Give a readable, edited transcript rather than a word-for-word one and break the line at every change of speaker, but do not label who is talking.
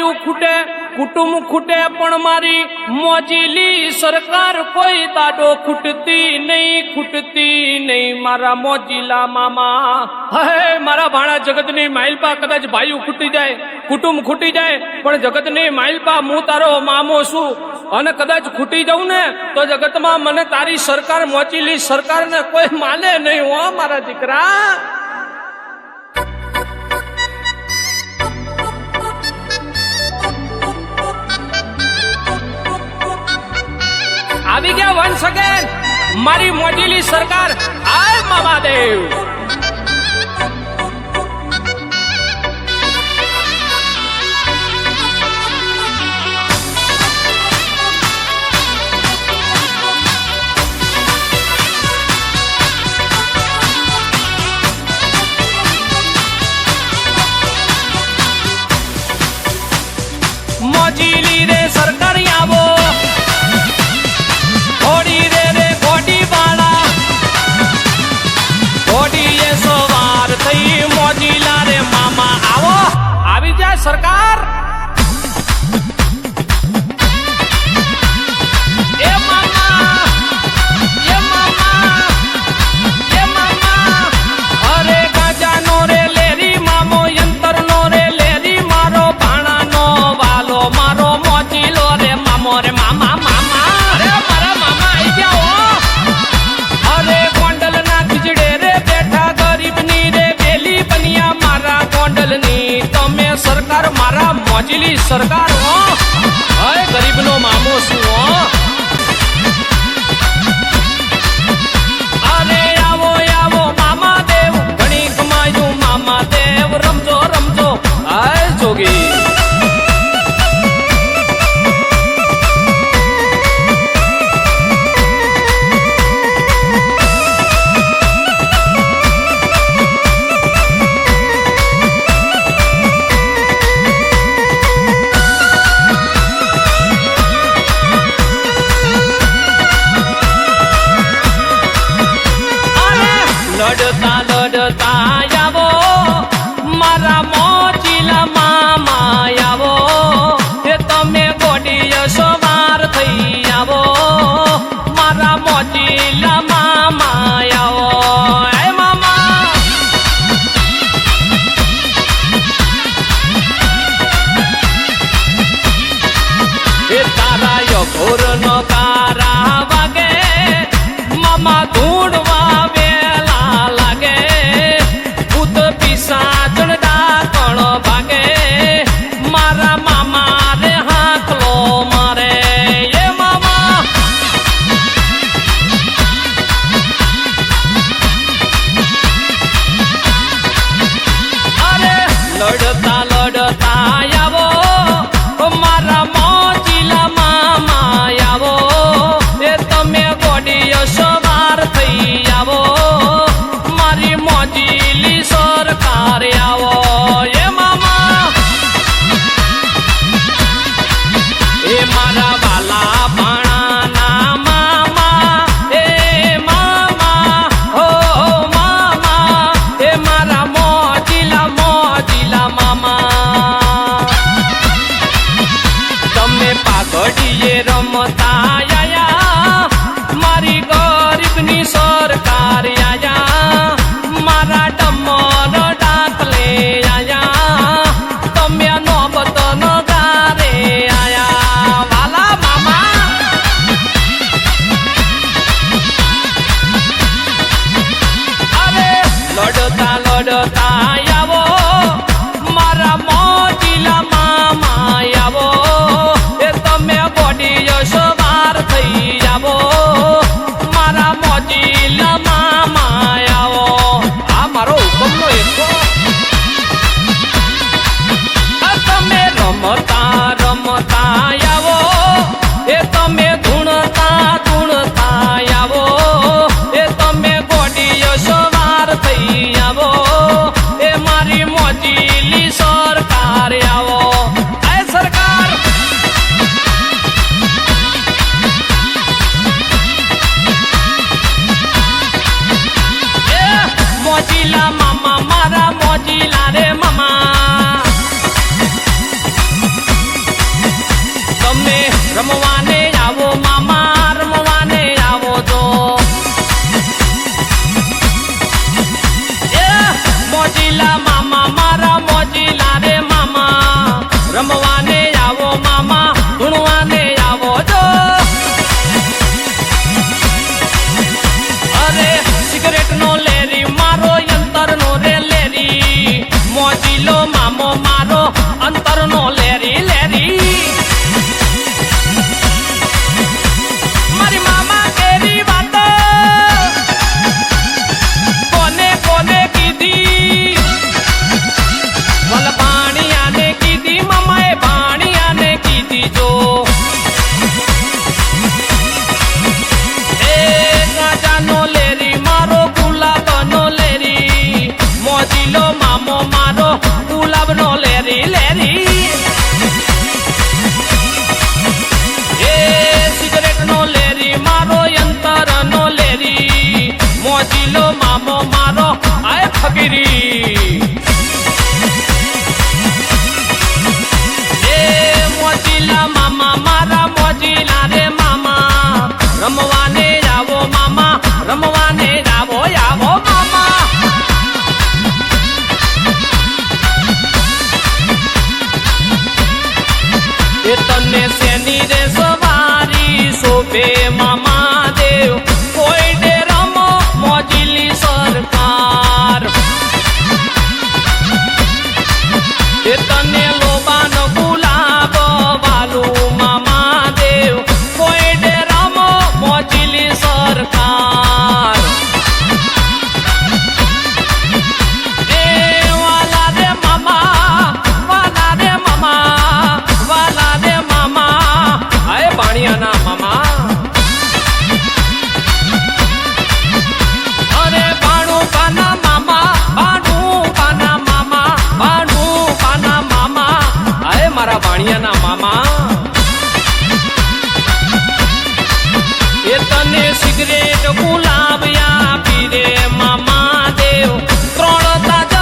બાયું ખૂટે કુટુંબ ખૂટે પણ મારી મોજીલી સરકાર કોઈ દાડો ખૂટતી નહીં મારા મોજીલા મામા હે મારા ભાણા જગતની માઇલપા કદાચ બાયું ખૂટી જાય કુટુંબ ખૂટી જાય પણ જગતની માઇલપા હું તારો મામો છું અને કદાચ ખૂટી જાઉં ને તો જગતમાં મને તારી સરકાર મોચીલી સરકારને કોઈ માને નહીં હો મારા દીકરા આવી ગયા વન સગેન મારી મોજીલી સરકાર આય મામાદેવ મોજીલી રે સરકાર આવો ઘોડી રે ઘોડી વાળા ઘોડીએ સવાર થઈ મોજીલા રે મામા આવો આવી જાય સરકાર એ મામા એ મામા એ મામા અરે ગાજાનો રે લેરી મામો યંતરનો રે લેરી મારો ભાણાનો વાલો મારો મોજીલો રે મામો રે મામા મામા અરે મારા મામા આઈ ગયા હો અરે ગોંડલના ખીજડે રે બેઠા ગરીબની રે બેલી બનિયા મારા ગોંડલની તમે સરકાર મારા મોજીલી સરકાર હો હે ગરીબનો મામો છું હો અરે આવો આવો મામા દેવ ઘણી કમાયું મામા દેવ રમજો રમજો હાય જોગી લડતા લડતા આવો મારા મોચીલા મામા આવો એ તમે ગોડીય સવાર થઈ આવો મારા મોચીલા મામા આવો એ મામા એ તારા યઘોર નો કારા વાગે મામા ધૂણવા ભાગે મારા મામા રે હાથલો મારે એ મામા અરે લડતા લડતા આવો મારા મોજીલા મામા આવો એ તમે ગોડીય સવાર થઈ આવો મારી મોજીલી સરકાર આવો એ કરી એ મોજીલા મામા મારા મોજીલા રે મામા રમવાને આવો મામા રમવાને આવો આવો મામા એ તને શેની રે સવારી શોભે મામા દેવ કોઈ દે રમો મોજીલી સરકાર એ તને લોબાન ગુલાબ વાલું મામા દેવ કોઈ દે રમો મોજીલી સરકાર એ વાલા રે મામા વાલા રે મામા વાલા રે મામા આય પાણીયાના મામા અરે બાણું પાના મામા બાણું પાના મામા બાણું પાના મામા આય મારા ભાણિયાના મામા એ તને સિગરેટ ગુલાબ આપી રે મામા દેવ ત્રણ તાજા